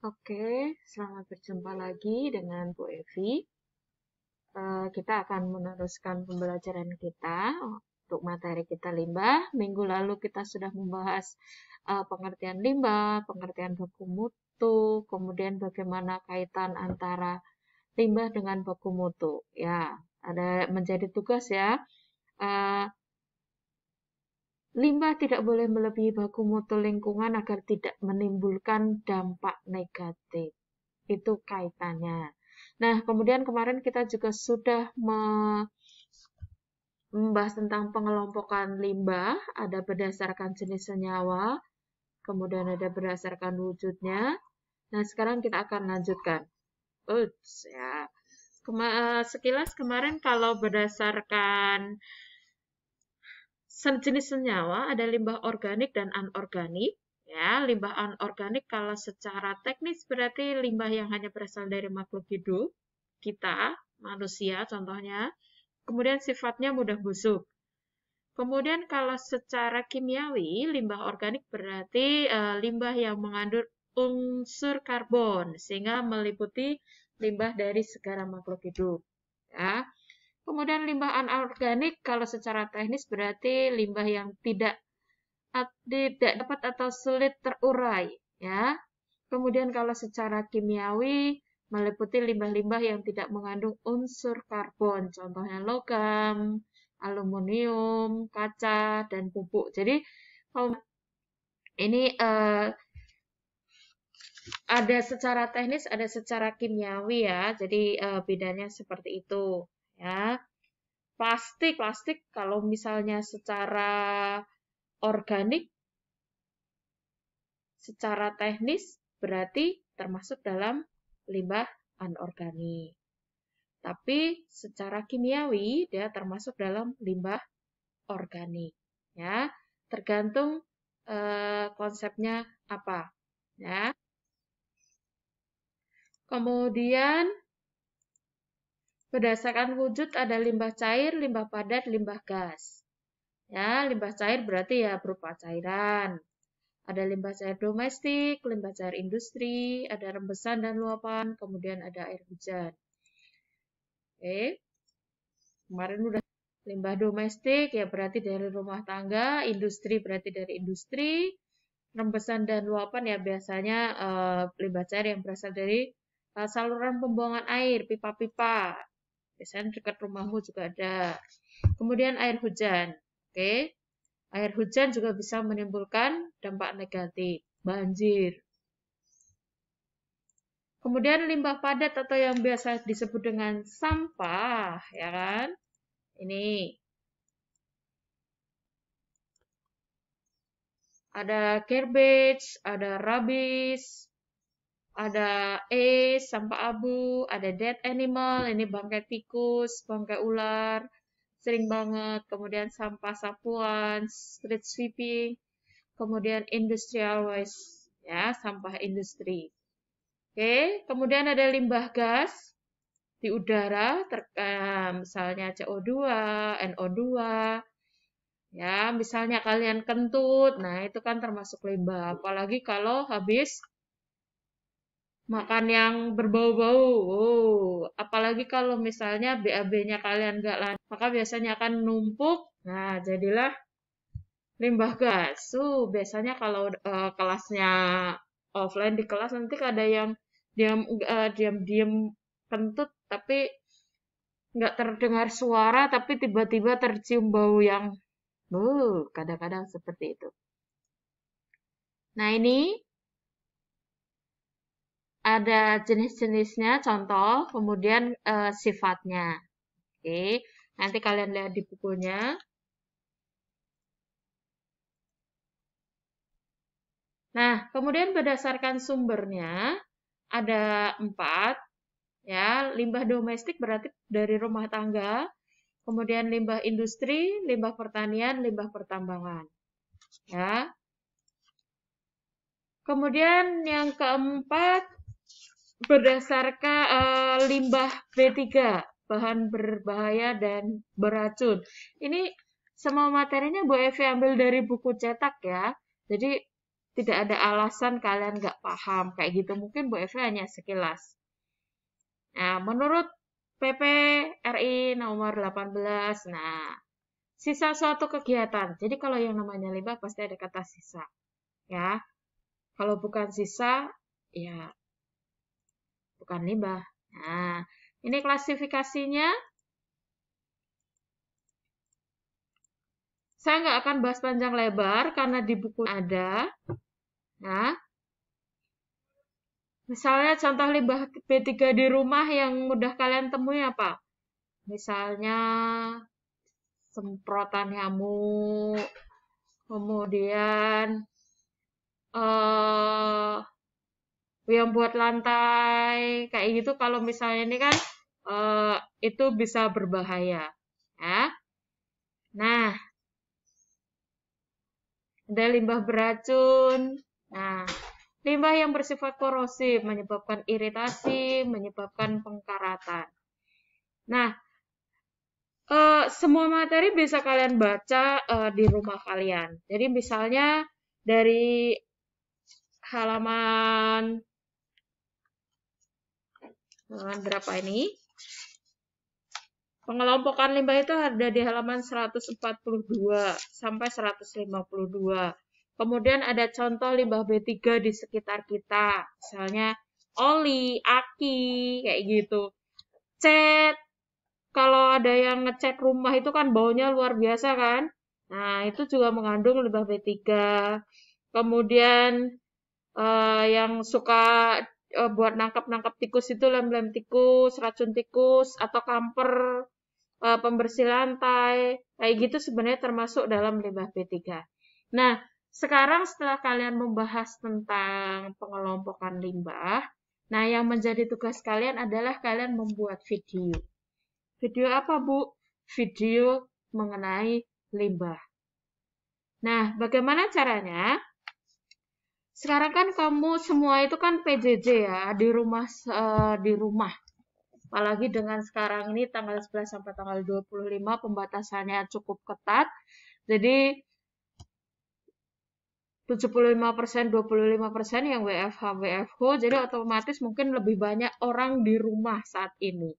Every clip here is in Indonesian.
Oke, selamat berjumpa lagi dengan Bu Evi. Kita akan meneruskan pembelajaran kita untuk materi kita limbah. Minggu lalu kita sudah membahas pengertian limbah, pengertian baku mutu, kemudian bagaimana kaitan antara limbah dengan baku mutu. Ya, ada menjadi tugas ya. Uh, Limbah tidak boleh melebihi baku mutu lingkungan agar tidak menimbulkan dampak negatif. Itu kaitannya. Nah, kemudian kemarin kita juga sudah membahas tentang pengelompokan limbah, ada berdasarkan jenis senyawa, kemudian ada berdasarkan wujudnya. Nah, sekarang kita akan lanjutkan. Ups, ya. Sekilas kemarin kalau berdasarkan jenis senyawa ada limbah organik dan anorganik. Ya, limbah anorganik kalau secara teknis berarti limbah yang hanya berasal dari makhluk hidup, kita, manusia contohnya, kemudian sifatnya mudah busuk. Kemudian kalau secara kimiawi, limbah organik berarti limbah yang mengandung unsur karbon, sehingga meliputi limbah dari segala makhluk hidup. Ya. Kemudian limbah anorganik kalau secara teknis berarti limbah yang tidak dapat atau sulit terurai, ya. Kemudian kalau secara kimiawi meliputi limbah-limbah yang tidak mengandung unsur karbon, contohnya logam, aluminium, kaca, dan pupuk. Jadi ini ada secara teknis, ada secara kimiawi ya. Jadi bedanya seperti itu, ya. Plastik kalau misalnya secara organik, secara teknis berarti termasuk dalam limbah anorganik. Tapi secara kimiawi dia termasuk dalam limbah organik. Ya, tergantung konsepnya apa. Ya. Kemudian berdasarkan wujud ada limbah cair, limbah padat, limbah gas. Ya, limbah cair berarti ya berupa cairan. Ada limbah cair domestik, limbah cair industri, ada rembesan dan luapan, kemudian ada air hujan. Oke. Kemarin udah limbah domestik ya berarti dari rumah tangga, industri berarti dari industri, rembesan dan luapan ya biasanya limbah cair yang berasal dari saluran pembuangan air, pipa-pipa. Biasanya dekat rumahmu juga ada. Kemudian air hujan. Oke. Air hujan juga bisa menimbulkan dampak negatif, banjir. Kemudian limbah padat atau yang biasa disebut dengan sampah, ya kan? Ini ada garbage, ada rubbish, ada sampah abu, ada dead animal, ini bangkai tikus, bangkai ular, sering banget. Kemudian sampah sapuan, street sweeping, kemudian industrial waste, ya, sampah industri. Oke, kemudian ada limbah gas di udara, misalnya CO2, NO2, ya, misalnya kalian kentut, nah itu kan termasuk limbah. Apalagi kalau habis makan yang berbau-bau, apalagi kalau misalnya BAB-nya kalian nggak lancar, maka biasanya akan numpuk, nah jadilah limbah gas. Biasanya kalau kelasnya offline di kelas nanti ada yang diam-diam kentut tapi nggak terdengar suara tapi tiba-tiba tercium bau yang kadang-kadang seperti itu. Nah ini ada jenis-jenisnya, contoh, kemudian sifatnya. Oke, nanti kalian lihat di bukunya. Nah, kemudian berdasarkan sumbernya ada 4. Ya, limbah domestik berarti dari rumah tangga, kemudian limbah industri, limbah pertanian, limbah pertambangan. Ya. Kemudian yang keempat berdasarkan limbah B3, bahan berbahaya dan beracun. Ini semua materinya Bu Evi ambil dari buku cetak ya. Jadi tidak ada alasan kalian nggak paham kayak gitu. Mungkin Bu Eva hanya sekilas. Nah, menurut PP RI nomor 18, nah, sisa suatu kegiatan. Jadi kalau yang namanya limbah pasti ada kata sisa, ya. Kalau bukan sisa, ya bukan limbah. Nah, ini klasifikasinya. Saya nggak akan bahas panjang lebar karena di buku ada. Nah, misalnya contoh limbah B3 di rumah yang mudah kalian temui apa? Misalnya semprotan nyamuk, kemudian eh yang buat lantai, kayak gitu. Kalau misalnya ini kan itu bisa berbahaya, ya. Nah, ada limbah beracun. Nah, limbah yang bersifat korosif menyebabkan iritasi, menyebabkan pengkaratan. Nah, semua materi bisa kalian baca di rumah kalian. Jadi misalnya dari halaman berapa ini? Pengelompokan limbah itu ada di halaman 142 sampai 152. Kemudian ada contoh limbah B3 di sekitar kita. Misalnya oli, aki, kayak gitu. Cat. Kalau ada yang ngecat rumah itu kan baunya luar biasa kan? Nah, itu juga mengandung limbah B3. Kemudian yang suka buat nangkap-nangkap tikus itu lem-lem tikus, racun tikus, atau kamper, pembersih lantai, kayak gitu sebenarnya termasuk dalam limbah B3. Nah, sekarang setelah kalian membahas tentang pengelompokan limbah, nah yang menjadi tugas kalian adalah kalian membuat video. Video apa, Bu? Video mengenai limbah. Nah, bagaimana caranya? Sekarang kan kamu semua itu kan PJJ ya, di rumah. Apalagi dengan sekarang ini tanggal 11 sampai tanggal 25 pembatasannya cukup ketat. Jadi 75%, 25% yang WFH. Jadi otomatis mungkin lebih banyak orang di rumah saat ini.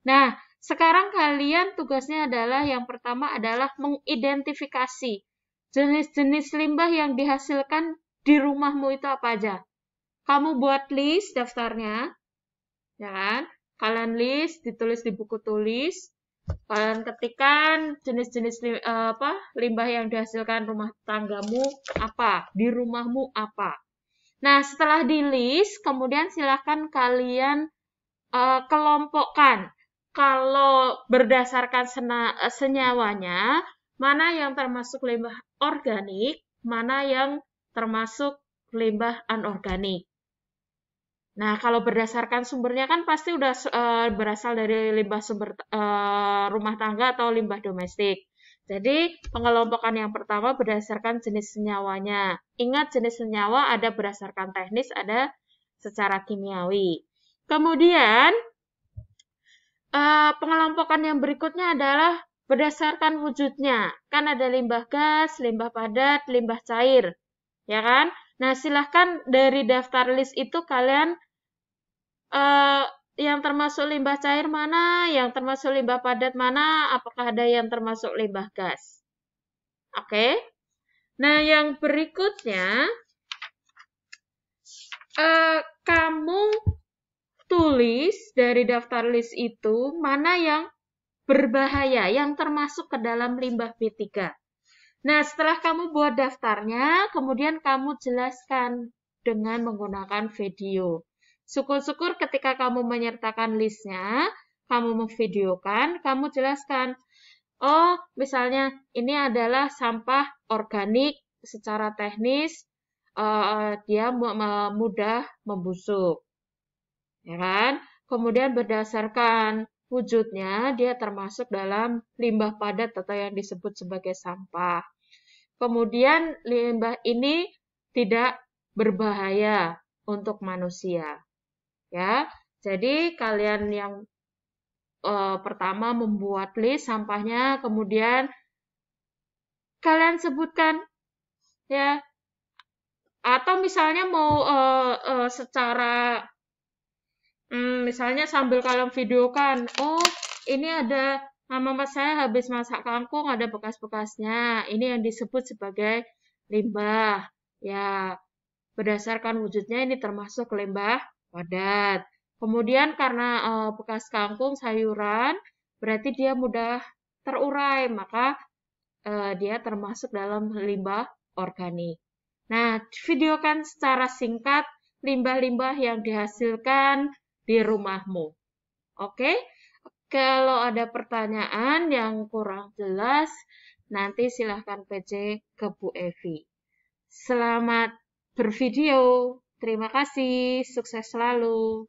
Nah, sekarang kalian tugasnya adalah yang pertama adalah mengidentifikasi jenis-jenis limbah yang dihasilkan di rumahmu itu apa aja. Kamu buat list daftarnya, ya kan? Kalian list, ditulis di buku tulis. Kalian ketikkan jenis-jenis limbah yang dihasilkan rumah tanggamu apa, di rumahmu apa. Nah, setelah di list, kemudian silahkan kalian kelompokkan. Kalau berdasarkan senyawanya, mana yang termasuk limbah organik, mana yang termasuk limbah anorganik. Nah, kalau berdasarkan sumbernya kan pasti udah berasal dari limbah sumber rumah tangga atau limbah domestik. Jadi, pengelompokan yang pertama berdasarkan jenis senyawanya. Ingat, jenis senyawa ada berdasarkan teknis, ada secara kimiawi. Kemudian, pengelompokan yang berikutnya adalah berdasarkan wujudnya. Kan ada limbah gas, limbah padat, limbah cair. Ya kan? Nah, silahkan dari daftar list itu kalian yang termasuk limbah cair mana, yang termasuk limbah padat mana, apakah ada yang termasuk limbah gas. Oke. Nah, yang berikutnya, kamu tulis dari daftar list itu mana yang berbahaya, yang termasuk ke dalam limbah B3. Nah, setelah kamu buat daftarnya, kemudian kamu jelaskan dengan menggunakan video. Syukur-syukur ketika kamu menyertakan listnya, kamu memvideokan, kamu jelaskan, oh, misalnya ini adalah sampah organik secara teknis, dia mudah membusuk, ya kan? Kemudian berdasarkan wujudnya, dia termasuk dalam limbah padat atau yang disebut sebagai sampah. Kemudian limbah ini tidak berbahaya untuk manusia. Ya, jadi kalian yang pertama membuat list sampahnya, kemudian kalian sebutkan ya Atau misalnya mau secara misalnya sambil kalian videokan, oh ini ada mama saya habis masak kangkung, ada bekas-bekasnya. Ini yang disebut sebagai limbah. Ya, berdasarkan wujudnya ini termasuk limbah padat. Kemudian karena bekas kangkung sayuran, berarti dia mudah terurai, maka dia termasuk dalam limbah organik. Nah, videokan secara singkat limbah-limbah yang dihasilkan di rumahmu. Oke? Kalau ada pertanyaan yang kurang jelas, nanti silahkan PC ke Bu Evi. Selamat bervideo. Terima kasih. Sukses selalu.